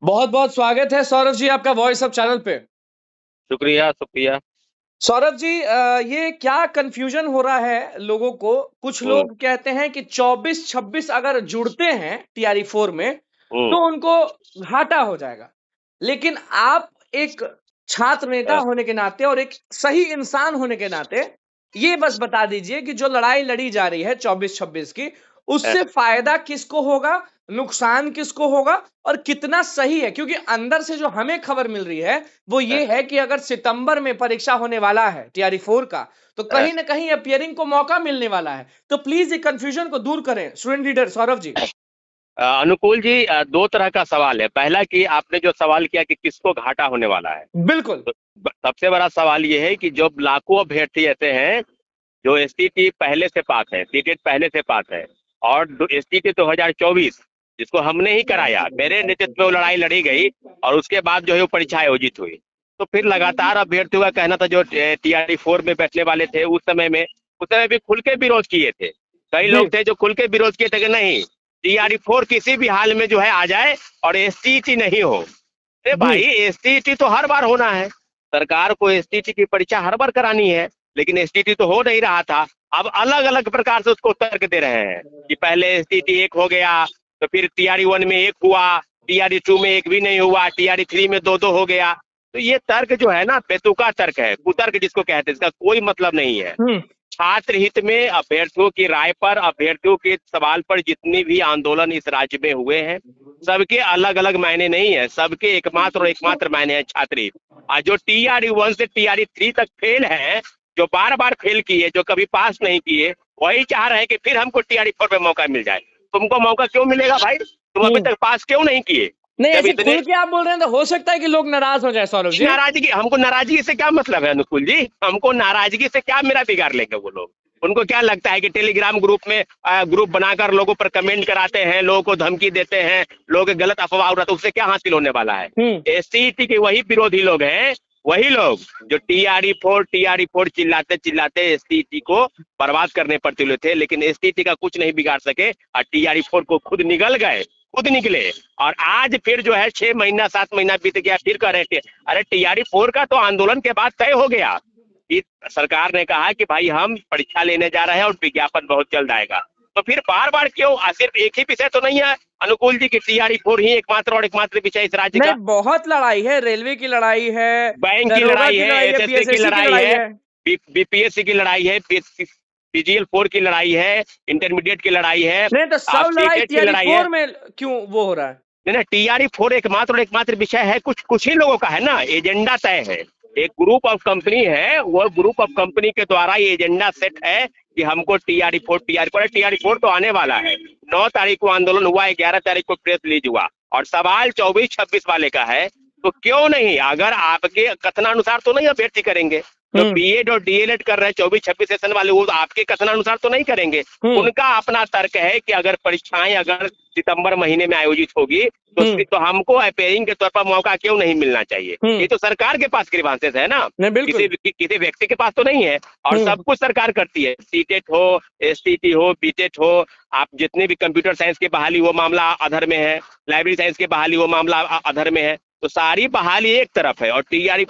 बहुत बहुत स्वागत है सौरभ जी आपका वॉइस ऑफ चैनल पे। शुक्रिया शुक्रिया। सौरभ जी ये क्या कंफ्यूजन हो रहा है लोगों को। कुछ हम्म लोग कहते हैं कि 24-26 अगर जुड़ते हैं टीआरई 4 में हम्म। तो उनको घाटा हो जाएगा। लेकिन आप एक छात्र नेता हाँ, होने के नाते और एक सही इंसान होने के नाते ये बस बता दीजिए कि जो लड़ाई लड़ी जा रही है 24-26 की, हाँ, उससे फायदा किसको होगा, नुकसान किसको होगा और कितना सही है। क्योंकि अंदर से जो हमें खबर मिल रही है वो हाँ, ये है कि अगर सितंबर में परीक्षा होने वाला है टीआरई 4 का, तो हाँ। कहीं ना कहीं अपियरिंग को मौका मिलने वाला है। तो प्लीज ये कंफ्यूजन को दूर करें स्टूडेंट लीडर सौरभ जी। अनुकूल जी, दो तरह का सवाल है। पहला कि आपने जो सवाल किया कि किसको घाटा होने वाला है, बिल्कुल। तो सबसे बड़ा सवाल ये है कि जो लाखों अभ्यर्थी ऐसे हैं जो एसटीटी पहले से पास है, सीटेट पहले से पास है, और एसटीटी 2024 जिसको हमने ही कराया, मेरे नेतृत्व में वो लड़ाई लड़ी गई और उसके बाद जो है वो परीक्षा आयोजित हुई। तो फिर लगातार अभ्यर्थियों का कहना था जो टीआरई 4 में बैठने वाले थे उस समय भी खुल के विरोध किए थे। कई जी। लोग थे जो खुल के विरोध किए थे कि नहीं, टीआरई 4 किसी भी हाल में जो है आ जाए और एसटीटी नहीं हो। अरे जी। भाई, एसटीटी तो हर बार होना है, सरकार को एसटीटी की परीक्षा हर बार करानी है, लेकिन एसटीटी तो हो नहीं रहा था। अब अलग अलग प्रकार से उसको तर्क दे रहे हैं कि पहले एसटीटी एक हो गया, तो फिर टीआरई 1 में एक हुआ, टीआरई 2 में एक भी नहीं हुआ, टीआरई 3 में दो दो हो गया। तो ये तर्क जो है ना, बेतुका तर्क है, कुतर्क जिसको कहते हैं, इसका कोई मतलब नहीं है। हम्म। छात्र हित में अभ्यर्थियों की राय पर, अभ्यर्थियों के सवाल पर जितनी भी आंदोलन इस राज्य में हुए हैं, सबके अलग अलग मायने नहीं है, सबके एकमात्र और एकमात्र मायने हैं छात्र हित। और जो टीआरई 1 से टीआरई 3 तक फेल है, जो बार बार फेल किए, जो कभी पास नहीं किए, वही चाह रहे हैं कि फिर हमको टीआरई 4 में मौका मिल जाए। तुमको मौका क्यों मिलेगा भाई? तुम अभी हम्म। तक पास क्यों नहीं किए? नहीं, जब ऐसे इतने खुल के आप बोल रहे हैं तो हो सकता है कि लोग नाराज हो जाए सौरभ जी। नाराजगी, हमको नाराजगी से क्या मतलब है अनुकुल जी? हमको नाराजगी से क्या मेरा बिगाड़ लेंगे वो लोग? उनको क्या लगता है कि टेलीग्राम ग्रुप में ग्रुप बनाकर लोगों पर कमेंट कराते हैं, लोगों को धमकी देते हैं, लोग गलत अफवाह उड़ाते हैं, उससे क्या हासिल होने वाला है? हम्म। एससीईटी के वही विरोधी लोग हैं, वही लोग जो टीआरई 4 चिल्लाते चिल्लाते एससीईटी को बर्बाद करने पर तुले थे, लेकिन एससीईटी का कुछ नहीं बिगाड़ सके और टीआरई 4 को खुद निगल गए, खुद निकले। और आज फिर जो है 6 महीना 7 महीना बीत गया, फिर कह रहे थे अरे टीआरई 4 का तो आंदोलन के बाद तय हो गया कि सरकार ने कहा कि भाई हम परीक्षा लेने जा रहे हैं और विज्ञापन बहुत जल्द आएगा। तो फिर बार बार क्यों? सिर्फ एक ही विषय तो नहीं है अनुकूल जी की टीआरई 4 ही एकमात्र और एकमात्र विषय इस राज्य नहीं, का। बहुत लड़ाई है, रेलवे की लड़ाई है, बैंक की दरोगा लड़ाई की है, लड़ाई है, एसएससी की बीएसएससी की लड़ाई लड़ाई है, है। बीपीएससी की लड़ाई है, पीजीएल 4 की लड़ाई है, इंटरमीडिएट की लड़ाई है, नहीं तो आप सब लड़ाई सीटेट की टीआरई लड़ाई है। 4 में क्यों वो हो रहा है? नहीं नहीं, टीआरई 4 एकमात्र और एकमात्र विषय है, कुछ कुछ ही लोगों का है ना, एजेंडा तय है। एक ग्रुप ऑफ कंपनी है, वो ग्रुप ऑफ कंपनी के द्वारा ये एजेंडा सेट है कि हमको टीआरई 4 तो आने वाला है। 9 तारीख को आंदोलन हुआ, 11 तारीख को प्रेस रिलीज हुआ, और सवाल 24-26 वाले का है। तो क्यों नहीं, अगर आपके कथनानुसार तो नहीं अभ्यर्थी करेंगे, जो बीएड और डीएलएड कर रहे हैं 24-26 सेशन वाले, वो आपके कथनानुसार तो नहीं करेंगे। उनका अपना तर्क है कि अगर परीक्षाएं अगर सितंबर महीने में आयोजित होगी तो हमको अपेयरिंग के तौर पर मौका क्यों नहीं मिलना चाहिए? ये तो सरकार के पास ग्रीवांसेस है ना, नहीं, बिल्कुल। किसी व्यक्ति के पास तो नहीं है। और सब कुछ सरकार करती है, सीटेट हो, एसटीटी हो, बीटेट हो, आप जितने भी कंप्यूटर साइंस की बहाली वो मामला अधर में है, लाइब्रेरी साइंस की बहाली वो मामला अधर में है। तो सारी बहाली एक तरफ है और टीआरई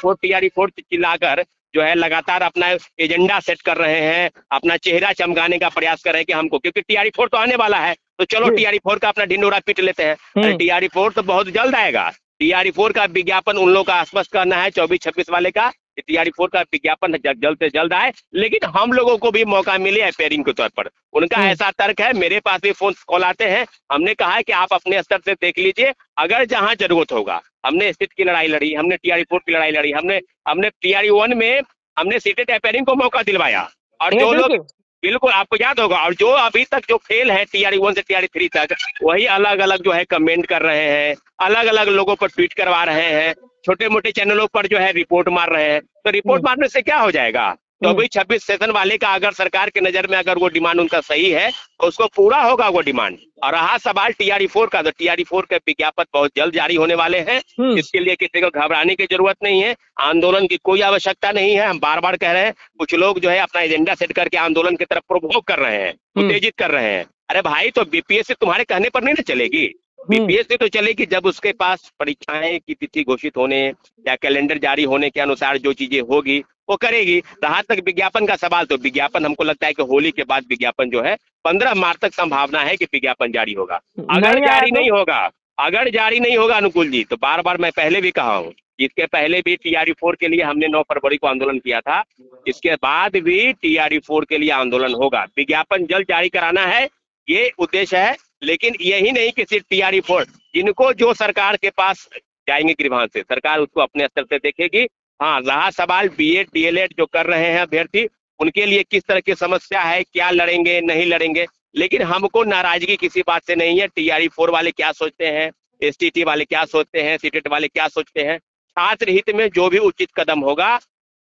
4 चिल्लाकर जो है लगातार अपना एजेंडा सेट कर रहे हैं, अपना चेहरा चमकाने का प्रयास कर रहे हैं कि हमको, क्योंकि टीआरई 4 तो आने वाला है, तो चलो टीआरई 4 का अपना ढिंडोरा पीट लेते हैं। अरे टीआरई 4 तो बहुत जल्द आएगा। टीआरई 4 का विज्ञापन उन लोगों का आश्वस्त करना है 24-26 वाले का, टीआरई 4 का विज्ञापन जल्द से जल्द आए, लेकिन हम लोगों को भी मौका मिले अपेयरिंग के तौर पर। उनका ऐसा तर्क है, मेरे पास भी फोन कॉल आते हैं, हमने कहा है कि आप अपने स्तर से देख लीजिए, अगर जहां जरूरत होगा। हमने स्थित की लड़ाई लड़ी, हमने टीआरई 4 की लड़ाई लड़ी, हमने टीआरई 1 में हमने सीटेट अपेयरिंग को मौका दिलवाया। और जो लोग, बिल्कुल आपको याद होगा, और जो अभी तक जो फेल है टीआरई 1 से टीआरई 3 तक, वही अलग अलग जो है कमेंट कर रहे हैं, अलग अलग लोगों पर ट्वीट करवा रहे हैं, छोटे मोटे चैनलों पर जो है रिपोर्ट मार रहे हैं। तो रिपोर्ट मारने से क्या हो जाएगा? 24-26 सेशन वाले का अगर सरकार की नजर में अगर वो डिमांड उनका सही है तो उसको पूरा होगा वो डिमांड। और रहा सवाल टीआरई 4 का, तो टीआरई 4 के विज्ञापन बहुत जल्द जारी होने वाले हैं। इसके लिए किसी को घबराने की जरूरत नहीं है, आंदोलन की कोई आवश्यकता नहीं है। हम बार बार कह रहे हैं, कुछ लोग जो है अपना एजेंडा सेट करके आंदोलन की तरफ प्रोवोक कर रहे हैं, उत्तेजित कर रहे हैं। अरे भाई, तो बीपीएससी तुम्हारे कहने पर नहीं ना चलेगी? बीपीएससी तो चलेगी जब उसके पास परीक्षाएं की तिथि घोषित होने या कैलेंडर जारी होने के अनुसार जो चीजें होगी वो करेगी। रहा तक विज्ञापन का सवाल, तो विज्ञापन हमको लगता है कि होली के बाद विज्ञापन जो है 15 मार्च तक संभावना है कि विज्ञापन जारी होगा। अगर नहीं आया जारी तो? नहीं होगा, अगर जारी नहीं होगा अनुकूल जी, तो बार बार मैं पहले भी कहा हूँ, इसके पहले भी TRE-4 के लिए हमने 9 फरवरी को आंदोलन किया था, इसके बाद भी TRE-4 के लिए आंदोलन होगा। विज्ञापन जल्द जारी कराना है, ये उद्देश्य है। लेकिन यही नहीं कि सिर्फ TRE-4, जिनको जो सरकार के पास जाएंगे गृहांश से, सरकार उसको अपने स्तर से देखेगी। हाँ, रहा सवाल बीएड डीएलएड जो कर रहे हैं अभ्यर्थी, उनके लिए किस तरह की समस्या है, क्या लड़ेंगे नहीं लड़ेंगे, लेकिन हमको नाराजगी किसी बात से नहीं है। TRE-4 वाले क्या सोचते हैं, STT वाले क्या सोचते हैं, सीटेट वाले क्या सोचते हैं, छात्र हित में जो भी उचित कदम होगा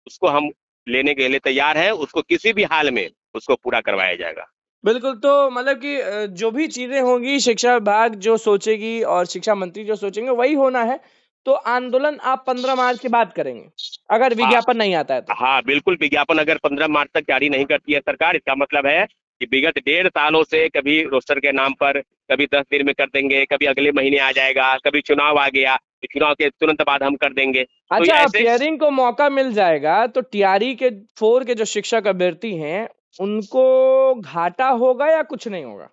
उसको हम लेने के लिए तैयार हैं। उसको किसी भी हाल में उसको पूरा करवाया जाएगा। बिल्कुल, तो मतलब कि जो भी चीजें होंगी शिक्षा विभाग जो सोचेगी और शिक्षा मंत्री जो सोचेंगे वही होना है। तो आंदोलन आप 15 मार्च के बाद करेंगे अगर हाँ, विज्ञापन नहीं आता है तो? हाँ बिल्कुल, विज्ञापन अगर 15 मार्च तक जारी नहीं करती है सरकार, इसका मतलब है कि विगत 1.5 सालों से कभी रोस्टर के नाम पर, कभी 10 दिन में कर देंगे, कभी अगले महीने आ जाएगा, कभी चुनाव आ गया तो चुनाव के तुरंत बाद हम कर देंगे। तो अच्छा, ऐसे पेयरिंग को मौका मिल जाएगा तो TRE-4 के जो शिक्षक अभ्यर्थी हैं उनको घाटा होगा या कुछ नहीं होगा,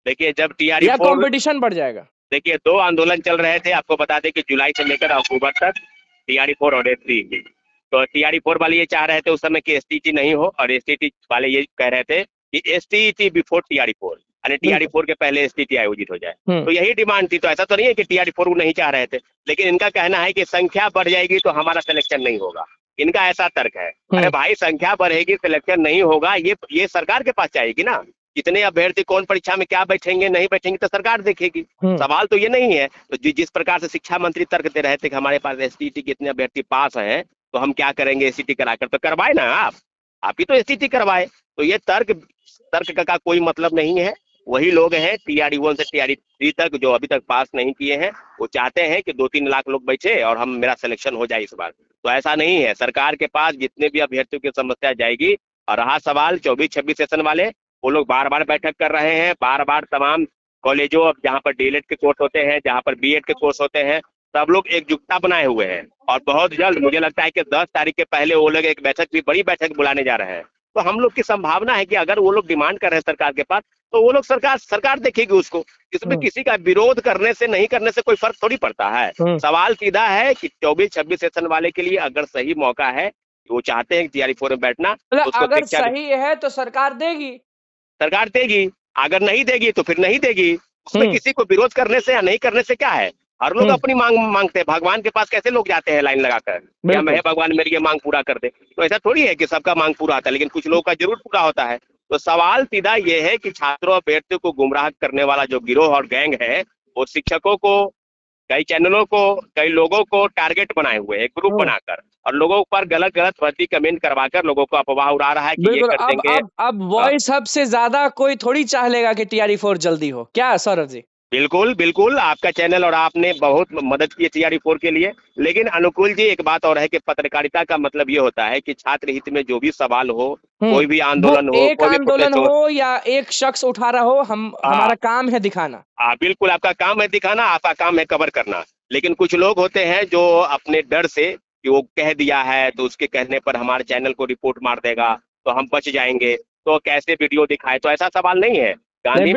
देखिए, जब या TRE-4, कंपटीशन बढ़ जाएगा? देखिए 2 आंदोलन चल रहे थे, आपको बता दें कि जुलाई से लेकर अक्टूबर तक, TRE-4 और STT। तो TRE-4 वाले ये चाह रहे थे उस समय कि STT नहीं हो, और STT वाले ये कह रहे थे कि STT बिफोर TRE-4, यानी TRE-4 के पहले STT आयोजित हो जाए। तो यही डिमांड थी। तो ऐसा तो नहीं है कि TRE-4 वो नहीं चाह रहे थे, लेकिन इनका कहना है कि संख्या बढ़ जाएगी तो हमारा सिलेक्शन नहीं होगा। इनका ऐसा तर्क है। अरे भाई, संख्या बढ़ेगी, सिलेक्शन नहीं होगा, ये सरकार के पास जाएगी ना। कितने अभ्यर्थी कौन परीक्षा में क्या बैठेंगे नहीं बैठेंगे तो सरकार देखेगी। सवाल तो ये नहीं है। तो जिस प्रकार से शिक्षा मंत्री तर्क दे रहे थे कि हमारे पास STT के इतने अभ्यर्थी पास हैं तो हम क्या करेंगे STT कराकर, तो करवाए ना आप ही तो STT करवाए। तो ये तर्क का कोई मतलब नहीं है। वही लोग हैं TRE-1 से TRE-3 तक जो अभी तक पास नहीं किए हैं, वो चाहते हैं कि 2-3 लाख लोग बैठे और मेरा सिलेक्शन हो जाए इस बार। तो ऐसा नहीं है। सरकार के पास जितने भी अभ्यर्थियों की समस्या जाएगी। और रहा सवाल 24-26 सेशन वाले, वो लोग बार बार बैठक कर रहे हैं, बार बार तमाम कॉलेजों, अब जहाँ पर डीएलएड के कोर्स होते हैं, जहाँ पर बीएड के कोर्स होते हैं, सब लोग एकजुटता बनाए हुए हैं। और बहुत जल्द मुझे लगता है कि 10 तारीख के पहले वो लोग एक बैठक भी, बड़ी बैठक बुलाने जा रहे हैं। तो हम लोग की संभावना है कि अगर वो लोग डिमांड कर रहे हैं सरकार के पास, तो वो लोग सरकार देखेगी उसको। इसमें किसी का विरोध करने से नहीं करने से कोई फर्क थोड़ी पड़ता है। सवाल सीधा है कि 24-26 सेशन वाले के लिए अगर सही मौका है, वो चाहते हैं TRE-4 में बैठना, तो अगर सही है तो सरकार देगी। सरकार देगी, अगर नहीं देगी तो फिर नहीं देगी। उसमें किसी को विरोध करने से या नहीं करने से क्या है। हर लोग अपनी मांग मांगते हैं। भगवान के पास कैसे लोग जाते हैं लाइन लगाकर, क्या मैं भगवान मेरी ये मांग पूरा कर दे। तो ऐसा थोड़ी है कि सबका मांग पूरा होता है, लेकिन कुछ लोगों का जरूर पूरा होता है। तो सवाल सीधा ये है कि छात्रों अभ्यर्थियों को गुमराह करने वाला जो गिरोह और गैंग है, वो शिक्षकों को, कई चैनलों को, कई लोगों को टारगेट बनाए हुए एक ग्रुप बनाकर, और लोगों पर गलत फर्जी कमेंट करवाकर लोगों को अफवाह उड़ा रहा है कि ये कर देंगे। अब वॉइस हब से ज्यादा कोई थोड़ी चाह लेगा कि TRE-4 जल्दी हो, क्या सौरभ जी? बिल्कुल बिल्कुल, आपका चैनल और आपने बहुत मदद की है TRE-4 के लिए। लेकिन अनुकूल जी, एक बात और है कि पत्रकारिता का मतलब ये होता है कि छात्र हित में जो भी सवाल हो, कोई भी आंदोलन हो, एक आंदोलन हो या एक शख्स उठा रहा हो, हमारा काम है दिखाना। बिल्कुल, आपका काम है दिखाना, आपका काम है कवर करना। लेकिन कुछ लोग होते हैं जो अपने डर से कि वो कह दिया है तो उसके कहने पर हमारे चैनल को रिपोर्ट मार देगा तो हम बच जाएंगे, तो कैसे वीडियो दिखाए। तो ऐसा सवाल नहीं है। गांधी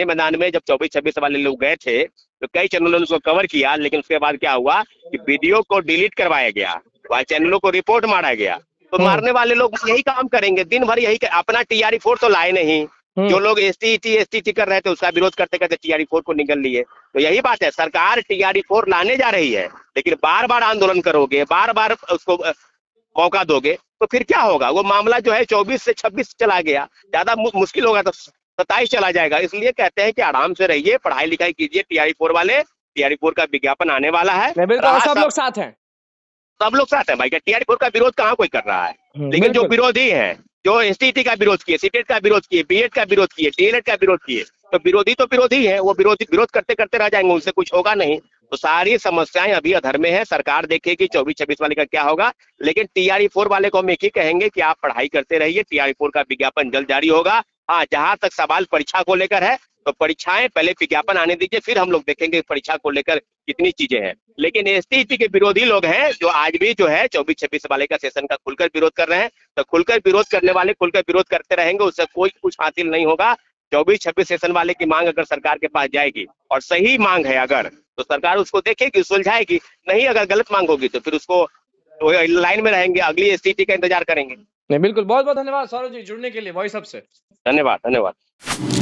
मैदान में जब 24-26 वाले लोग गए थे तो कई चैनलों ने उसको कवर किया, लेकिन उसके बाद क्या हुआ कि वीडियो को डिलीट करवाया गया, वह चैनलों को रिपोर्ट मारा गया। तो मारने वाले लोग यही काम करेंगे दिन भर, यही अपना TRE-4 तो लाए नहीं। जो लोग STT कर रहे थे उसका विरोध करते करते TRE-4 को निगल लिए। तो यही बात है, सरकार TRE-4 लाने जा रही है, लेकिन बार बार आंदोलन करोगे, बार बार उसको मौका दोगे तो फिर क्या होगा। वो मामला जो है 24 से 26 चला गया, ज्यादा मुश्किल होगा तो 27 चला जाएगा। इसलिए कहते हैं कि आराम से रहिए, पढ़ाई लिखाई कीजिए। TRE-4 वाले, TRE-4 का विज्ञापन आने वाला है, सब लोग साथ हैं, सब लोग साथ हैं भाई। TRE-4 का विरोध कहाँ कोई कर रहा है। लेकिन जो विरोधी है, जो STT का विरोध किए, सीटेट का विरोध किए, बीएड का विरोध किए, डीएलएड का विरोध किए, तो विरोधी है। वो विरोध करते करते रह जाएंगे, उनसे कुछ होगा नहीं। तो सारी समस्याएं अभी अधर में है। सरकार देखेगी 24-26 वाले का क्या होगा। लेकिन TRE-4 वाले को हम एक ही कहेंगे कि आप पढ़ाई करते रहिए। TRE-4 का विज्ञापन जल्द जारी होगा। हाँ, जहां तक सवाल परीक्षा को लेकर है तो परीक्षाएं पहले विज्ञापन आने दीजिए, फिर हम लोग देखेंगे परीक्षा को लेकर कितनी चीजें हैं। लेकिन एसटीईटी के विरोधी लोग हैं जो आज भी जो है 24-26 वाले का सेशन का खुलकर विरोध कर रहे हैं। तो खुलकर विरोध करने वाले खुलकर विरोध करते रहेंगे, उससे कोई कुछ हासिल नहीं होगा। 24-26 सेशन वाले की मांग अगर सरकार के पास जाएगी और सही मांग है अगर, तो सरकार उसको देखेगी, सुलझाएगी। नहीं, अगर गलत मांग होगी तो फिर उसको लाइन में रहेंगे, अगली एसटीईटी का इंतजार करेंगे। नहीं, बिल्कुल। बहुत बहुत धन्यवाद सौरभ जी जुड़ने के लिए वॉइस अप से। धन्यवाद, धन्यवाद।